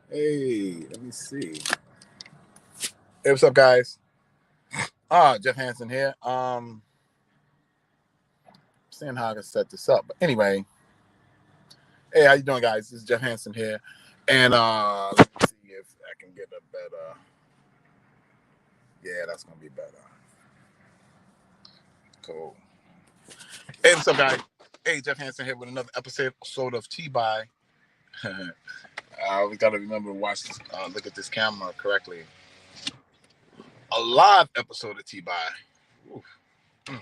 Hey, let me see. Hey, what's up, guys? Jeff Hansen here. Seeing how I can set this up. But anyway, hey, how you doing, guys? This is Jeff Hansen here, and let me see if I can get a better. Yeah, that's gonna be better. Cool. Hey, what's up, guys? Hey, Jeff Hansen here with another episode of T-By. We gotta remember to watch this. Look at this camera correctly. A live episode of T-By. Oof. Mm.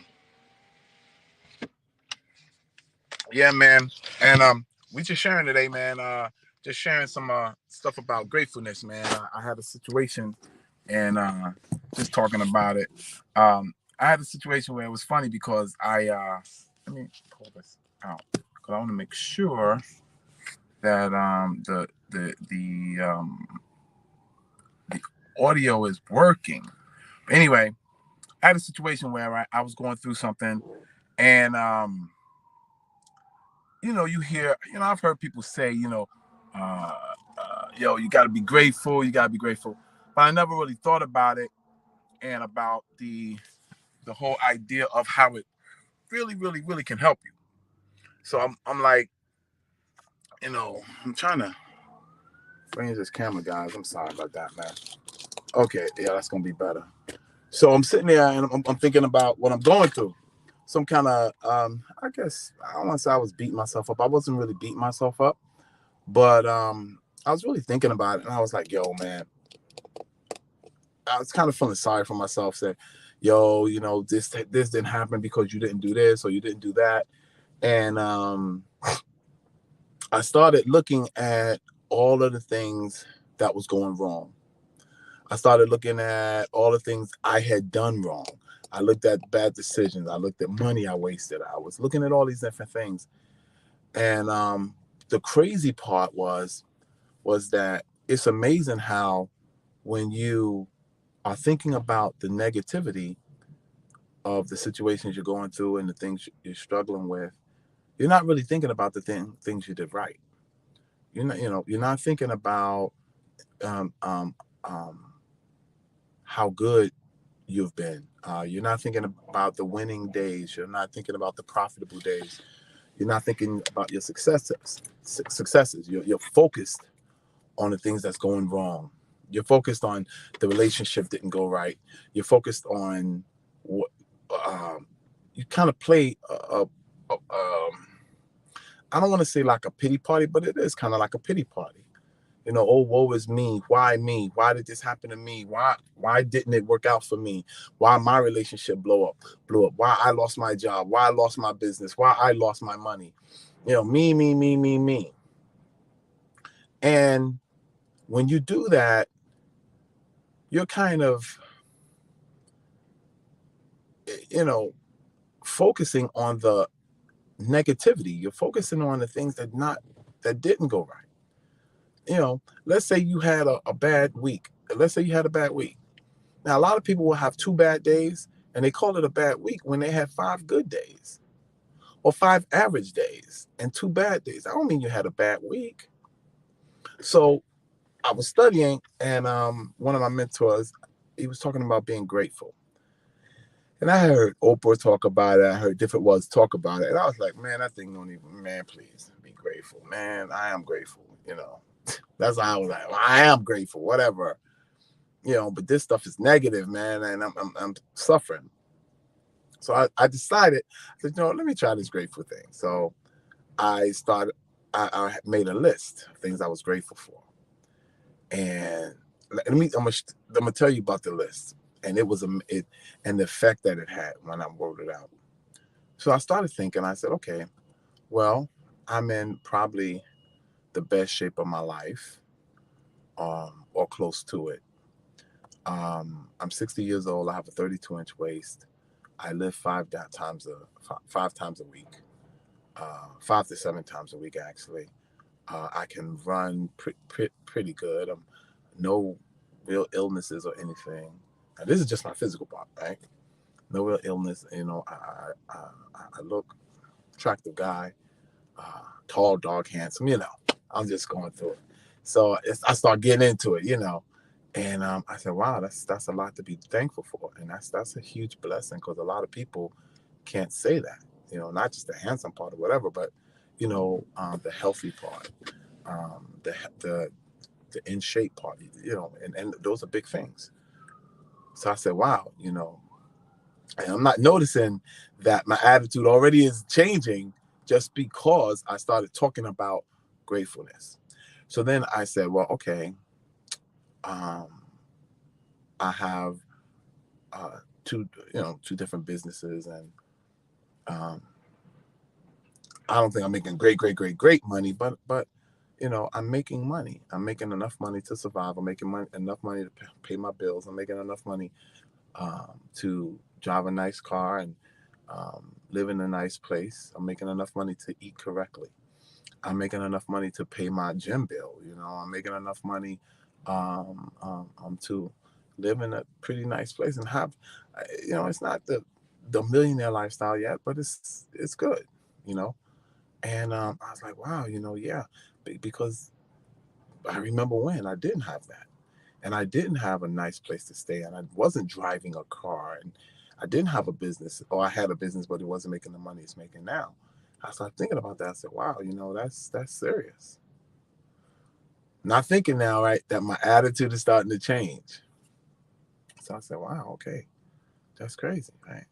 Yeah, man. And we just sharing today, man. Just sharing some stuff about gratefulness, man. I had a situation and just talking about it. I had a situation where it was funny because let me pull this out because I want to make sure that the audio is working. Anyway, I had a situation where I was going through something and you hear, I've heard people say, uh, you got to be grateful, you got to be grateful. But I never really thought about it and about the whole idea of how it really, really, really can help you. So I'm like, I'm trying to bring this camera, guys. I'm sorry about that, man. Okay, yeah, that's gonna be better. So I'm sitting there and I'm thinking about what I'm going through. Some kind of, I guess I don't want to say I was beating myself up. I wasn't really beating myself up. But I was really thinking about it, and I was like, "Yo, man," I was kind of feeling sorry for myself. Saying, "Yo, this didn't happen because you didn't do this or you didn't do that." And I started looking at all of the things that was going wrong. I started looking at all the things I had done wrong. I looked at bad decisions. I looked at money I wasted. I was looking at all these different things, and the crazy part was that it's amazing how when you are thinking about the negativity of the situations you're going through and the things you're struggling with, you're not really thinking about the things you did right. You're not thinking about um, um, um, how good you've been. You're not thinking about the winning days. You're not thinking about the profitable days. You're not thinking about your successes. You're focused on the things that's going wrong. You're focused on the relationship didn't go right. You're focused on what you kind of play. I don't want to say like a pity party, but it is kind of like a pity party. Oh, woe is me. Why me? Why did this happen to me? Why didn't it work out for me? Why my relationship blew up? Why I lost my job? Why I lost my business? Why I lost my money? Me, me, me, me, me. And when you do that, you're kind of, you know, focusing on the negativity. You're focusing on the things that didn't go right. Let's say you had a bad week. Let's say you had a bad week. Now, a lot of people will have 2 bad days and they call it a bad week when they have 5 good days or 5 average days and 2 bad days. I don't mean you had a bad week. So I was studying and one of my mentors, he was talking about being grateful. And I heard Oprah talk about it. I heard different ones talk about it. And I was like, man, that thing don't even, man, please be grateful. Man, I am grateful. That's how I was like, well, I am grateful, whatever. But this stuff is negative, man, and I'm suffering. So I decided, I said, let me try this grateful thing. So I started, I made a list of things I was grateful for. And I'm gonna tell you about the list. And and the effect that it had when I wrote it out. So I started thinking, I said, okay, well, I'm in probably the best shape of my life, or close to it. I'm 60 years old. I have a 32-inch waist. I live 5 times a week, 5 to 7 times a week, actually. I can run pretty good. No real illnesses or anything. Now, this is just my physical part, right? No real illness. I look attractive guy, tall, dark, handsome. I'm just going through it. So I start getting into it, and I said, wow, that's a lot to be thankful for, and that's a huge blessing, because a lot of people can't say that, not just the handsome part or whatever, but the healthy part, the the in shape part, and those are big things. So I said, wow, and I'm not noticing that my attitude already is changing just because I started talking about gratefulness. So then I said, well, okay, um, I have two, two different businesses, and um, I don't think I'm making great money, but I'm making money. I'm making enough money to survive. I'm making enough money to pay my bills. I'm making enough money to drive a nice car and live in a nice place. I'm making enough money to eat correctly. I'm making enough money to pay my gym bill. I'm making enough money to live in a pretty nice place and have, it's not the millionaire lifestyle yet, but it's good, you know. And I was like, wow, yeah, because I remember when I didn't have that, and I didn't have a nice place to stay, and I wasn't driving a car, and I didn't have a business, or I had a business, but it wasn't making the money it's making now. I started thinking about that. I said, wow, that's serious. Not thinking now, right, that my attitude is starting to change. So I said, wow, okay, that's crazy, right?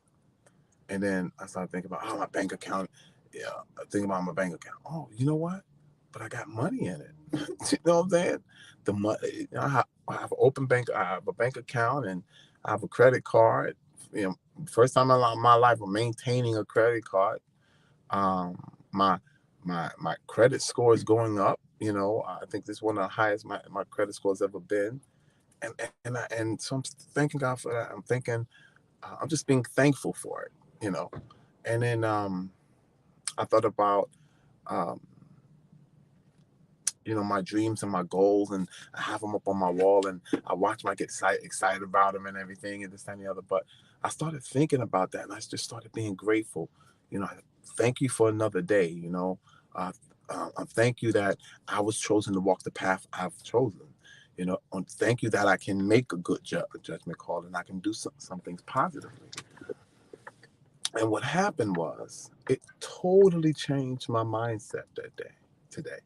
And then I started thinking about, oh, my bank account. Yeah, thinking about my bank account. Oh, you know what? But I got money in it. You know what I'm saying? The money. I have an open bank. I have a bank account, and I have a credit card. First time in my life, I'm maintaining a credit card. Um, my my credit score is going up. I think this is one of the highest my credit score has ever been. And so I'm thanking God for that. I'm thinking, I'm just being thankful for it. And then I thought about um, my dreams and my goals, and I have them up on my wall, and I watch them, I get excited about them and everything, and this and the other. But I started thinking about that, and I just started being grateful. Thank you for another day. Uh, thank you that I was chosen to walk the path I've chosen. Thank you that I can make a good judgment call, and I can do some things positively. And what happened was, it totally changed my mindset that day, today.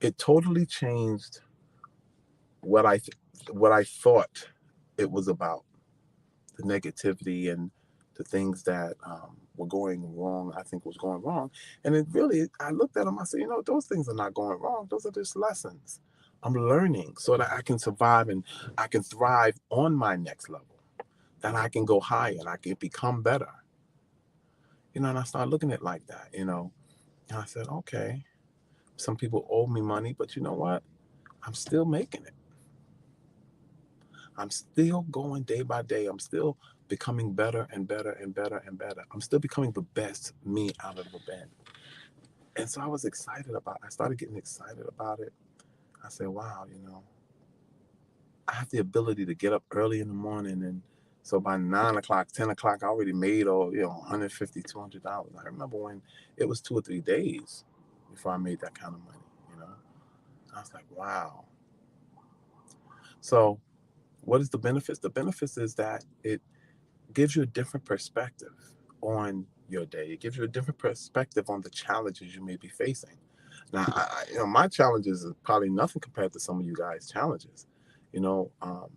It totally changed what I thought it was about, the negativity and the things that were going wrong. I think was going wrong, and it really. I looked at them. I said, those things are not going wrong. Those are just lessons. I'm learning so that I can survive and I can thrive on my next level. That I can go higher and I can become better. And I started looking at it like that. And I said, okay, some people owe me money, but you know what? I'm still making it. I'm still going day by day. I'm still becoming better and better and better and better. I'm still becoming the best me I've ever been. And so I started getting excited about it. I said, wow, I have the ability to get up early in the morning. And so by 9 o'clock, 10 o'clock, I already made, $150, $200. I remember when it was 2 or 3 days before I made that kind of money. I was like, wow. So what is the benefits? The benefits is that it gives you a different perspective on your day. It gives you a different perspective on the challenges you may be facing. Now, my challenges is probably nothing compared to some of you guys' challenges, you know. Um,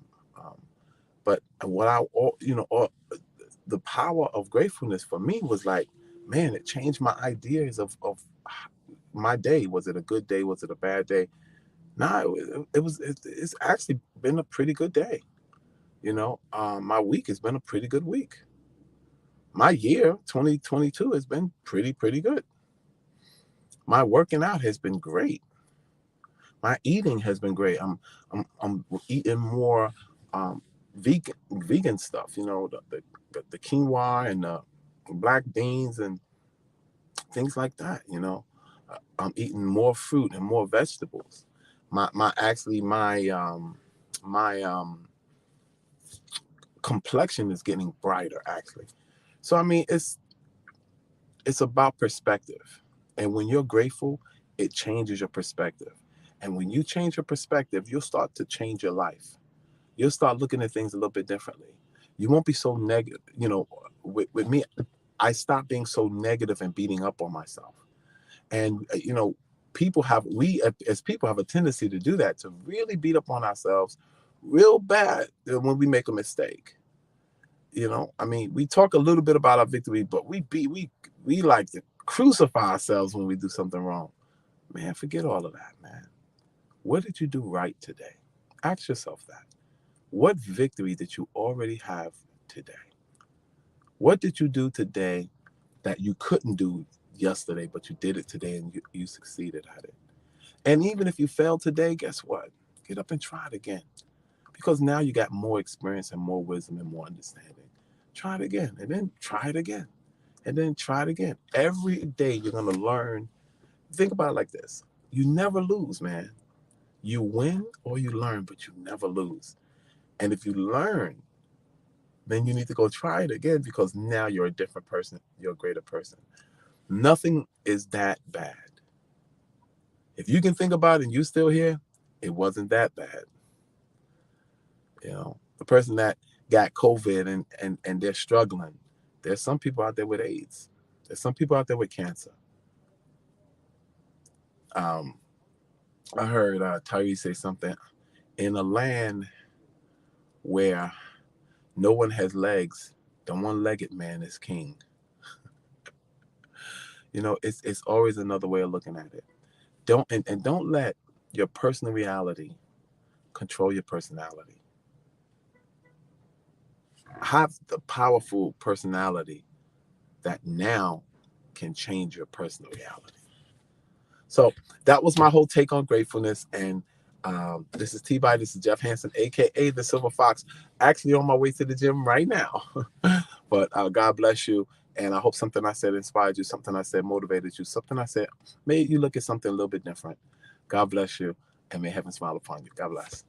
but what the power of gratefulness for me was like, man, it changed my ideas of my day. Was it a good day? Was it a bad day? No, it's actually been a pretty good day. My week has been a pretty good week. My year 2022 has been pretty good. My working out has been great. My eating has been great. I'm eating more vegan stuff. The quinoa and the black beans and things like that. I'm eating more fruit and more vegetables. My complexion is getting brighter actually. So I mean, it's about perspective, and when you're grateful, it changes your perspective. And when you change your perspective, you'll start to change your life. You'll start looking at things a little bit differently. You won't be so negative. With me, I stopped being so negative and beating up on myself. And we as people have a tendency to do that, to really beat up on ourselves real bad when we make a mistake. I mean, we talk a little bit about our victory, but we like to crucify ourselves when we do something wrong. Man, forget all of that, man. What did you do right today? Ask yourself that. What victory did you already have today? What did you do today that you couldn't do yesterday, but you did it today and you succeeded at it? And even if you failed today, guess what? Get up and try it again. Because now you got more experience and more wisdom and more understanding. Try it again, and then try it again, and then try it again. Every day you're going to learn. Think about it like this. You never lose, man. You win or you learn, but you never lose. And if you learn, then you need to go try it again, because now you're a different person. You're a greater person. Nothing is that bad. If you can think about it and you're still here, it wasn't that bad. The person that got COVID and they're struggling. There's some people out there with AIDS. There's some people out there with cancer. I heard Tyree say something. In a land where no one has legs, the one-legged man is king. It's always another way of looking at it. Don't let your personal reality control your personality. Have the powerful personality that now can change your personal reality. So that was my whole take on gratefulness. And this is TBYE. This is Jeff Hansen, aka the Silver Fox. Actually on my way to the gym right now. But God bless you. And I hope something I said inspired you, something I said motivated you, something I said made you look at something a little bit different. God bless you, and may heaven smile upon you. God bless.